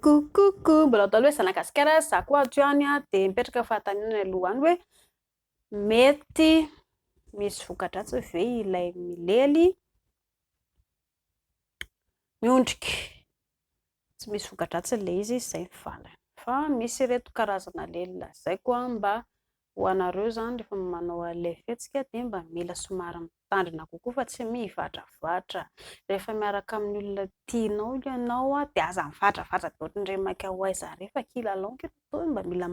Coucou, mbola atao hoe zanagasikara za koa ato ihany dia mipetraka fahataniana alohany hoe mety misy voka-dratsy ve ilay milely miondrika. Tsy misy voka-dratsy ilay izy, izay valany. Fa misy ireto karazana lely lazaiko mba ho anareo izany rehefa manao an'ilay fihetsika dia mba mila somary mitandrina kokoa fa tsy mivadravatra. Rehefa miaraka amin'ny olona tianao ianao dia aza mivadravatra be ohatran'ireny maika ho aiza rehefa kilalao toy mba mila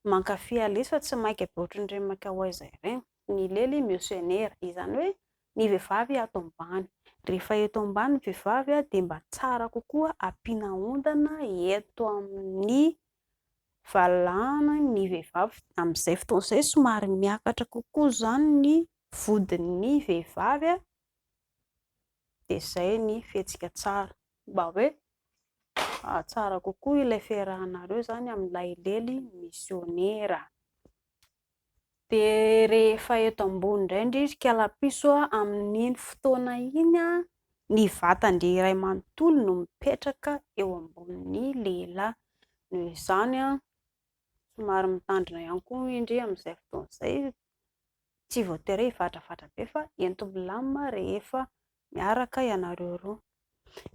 mankafy alisa fa tsy maika be ohatran'ireny maika ho aiza ireny. Ny lely missionnaire, izany hoe ny vehivavy ato ambany. Rehefa eto ambany ny vehivavy dia mba tsara kokoa ampiana ondana eto amin'ny valahana ny vehivavy. Amin'izay fotoana izay somary miakatra kokoa izany ny vodin'ny vehivavy dia izay ny fihetsika tsara mba hoe tsara kokoa ilay fiarahanareo izany amin'ilay lely missionnaire. Dia rehefa eto ambony indray indrindra kalapiso amin'iny fotoana iny ny vatany iray manontolo no mipetraka eo ambonin'ny lehilahy. Noho izany somary mitandrina ihany koa indry amin'izay fotoana izay. Tsy voatery hivadravatra be fa ento-milamina rehefa miaraka ianareo roa.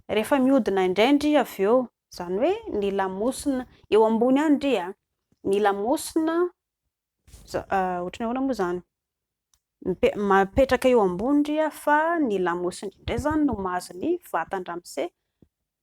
Rehefa mihodina indray avy eo, izany hoe ny lamosina eo ambony ihany indry ny lamosina ohatran'ny ahoana moa izany, mipetraka eo ambony indry fa ny lamosina indray izany no mahazo ny vatan-dramose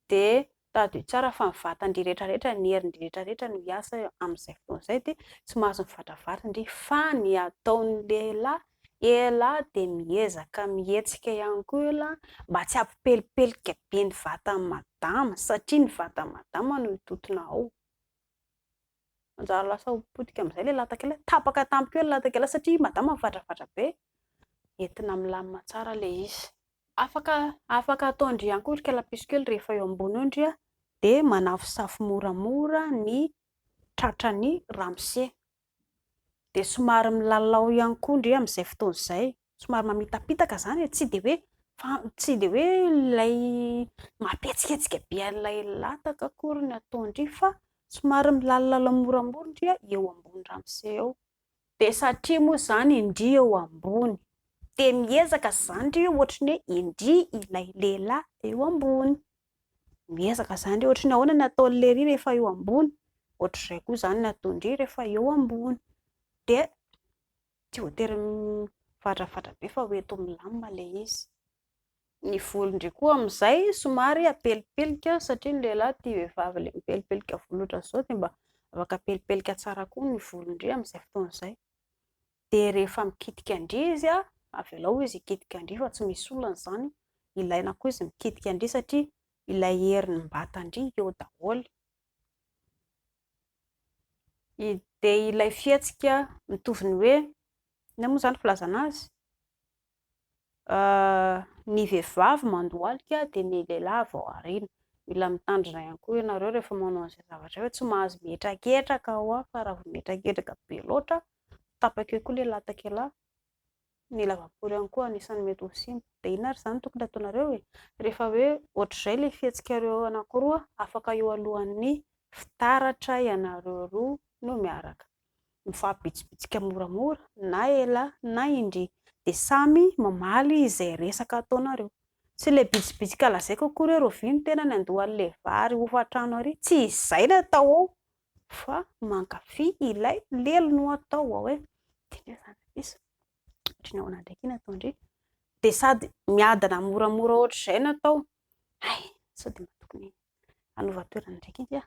dia tadio tsara fa ny vatany rehetrarehetra, ny herin'ny rehetrarehetra no hiasa amin'izay fotoana izay dia tsy mahazo mivadravatra indry fa ny ataon'ny lehilahy dia miezaka mihetsika ihany koa ela mba tsy hampipelipelika be ny vatan'ny madama satria ny vatan'ny madama no hitotona ao. Manjary lasa ho potika amin'izay ilay latak'ila, tapaka tampoka eo ilay latak'ila satria madama mivadravatra be. Entina milamina tsara ilay izy. Afaka ataondry ihany koa ry kalapiso kely rehefa eo ambony eo indry dia manafosafo moramora ny tratran'ny ramose. Dia somary milalao ihany koa indry amin'izay fotoana izay. Somary mamitapitaka izany, tsy dia hoe ilay mampihetsiketsika be an'ilay lataka akory ny ataondry fa somary milalao moramora indry eo ambony ramose eo. Dia satria moa izany indry eo ambony dia miezaka izany indry ohatran'ny hoe indry ilay lehilahy eo ambony. Miezaka izany indry ohatran'ny ahoana ny ataon'ilay ery rehefa eo ambony, ohatr'izay koa izany ny ataondry rehefa eo ambony. Dia tsy voatery mivadravatra be fa ho eto milamina ilay izy. Ny volondry koa amin'izay somary apelipelika satria ny lehilahy tia vehivavy ilay mipelipelika volo ohatran'izao dia mba afaka apelipelika tsara koa ny volondry amin'izay fotoana izay. Dia rehefa mikitika indry izy avelao izy hikitika indry fa tsy misy olana izany. Ilaina koa izy mikitika indry satria ilay herin'ny-batandry eo daholo. Dia ilay fihetsika mitovy ny hoe inona moa izany filazana azy? Ny vehivavy mandohalika dia ny lehilahy vao aoriana. Mila mitandrina ihany koa ianareo rehefa manao an'izay zavatra hoe tsy mahazo mihetraketraka ao fa raha vao mihetraketraka be loatra tapaka eo koa ilay latak'ila. Ny lavapory ihany koa anisan'ny mety ho simba. Dia inona ary izany tokony ataonareo rehefa hoe ohatr'izay ilay fihetsikareo anankiroa afaka eo alohan'ny fitaratra ianareo roa no miaraka. Mifampibitsibitsika moramora na ela na indry dia samy mamaly izay resaka ataonareo. Tsy ilay bitsibitsika lazaiko akory hoe rovia ny tena ny andohan'ilay vary ho fatrano ary, tsy izay no atao ao fa mankafy ilay lely no atao ao hoe ohatran'ny ahoana ndraiky iny ataondry dia sady miadana moramora ohatr'izay no atao. Sao dia mba tokony hanova toerana ndraiky izy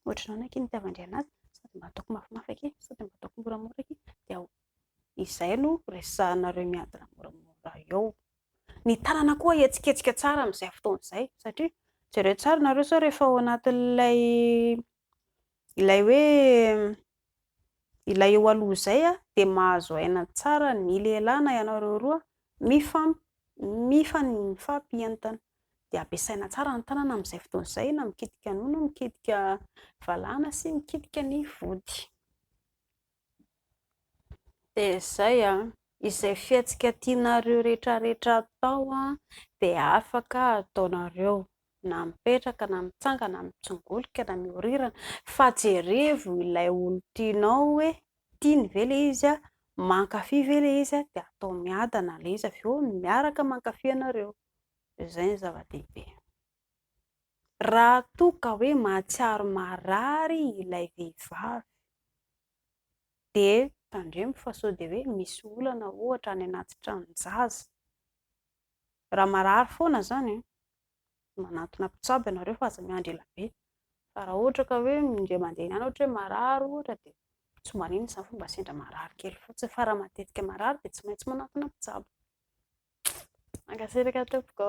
ohatran'ny ahoana ky ny itiavandry anazy, sao dia mba ataoko mafimafy aky, sao dia mba ataoko moramora aky dia izay no resahanareo miadana moramora eo. Ny tanana koa hetsiketsika tsara amin'izay fotoana izay satria jereo tsara nareo sao rehefa ao anatin'ilay hoe ilay eo aloha izay dia mahazo aina tsara ny lehilahy na ianareo roa mifampientana. Dia ampiasaina tsara ny tanana amin'izay fotoana izay na mikitika nono, mikitika valahana sy mikitika ny vody. Dia izay izay fihetsika tianareo rehetrarehetra atao dia afaka ataonareo. na mipetraka na mitsanga na mitsongolika na miorirana fa jerevo ilay olo tianao hoe tiany ve ilay izy a, mankafy ve ilay izy a, dia atao miadana ilay izy avy eo miaraka mankafy ianareo. Izay ny zava-dehibe. Raha toa ka hoe mahatsiaro marary ilay vehivavy dia tandremo fa sao dia hoe misy olana ohatra any anaty tranon-jaza. Raha marary foana izany manatona mpitsabo ianareo fa aza miandry elabe. Fa raha ohatra ka hoe indray mandeha ihany ohatra hoe marary ohatra dia tsy maninona izany fa mba sendra marary kely fotsiny, fa raha matetika marary dia tsy maintsy manatona mpitsabo. Mankasitraka tompoko.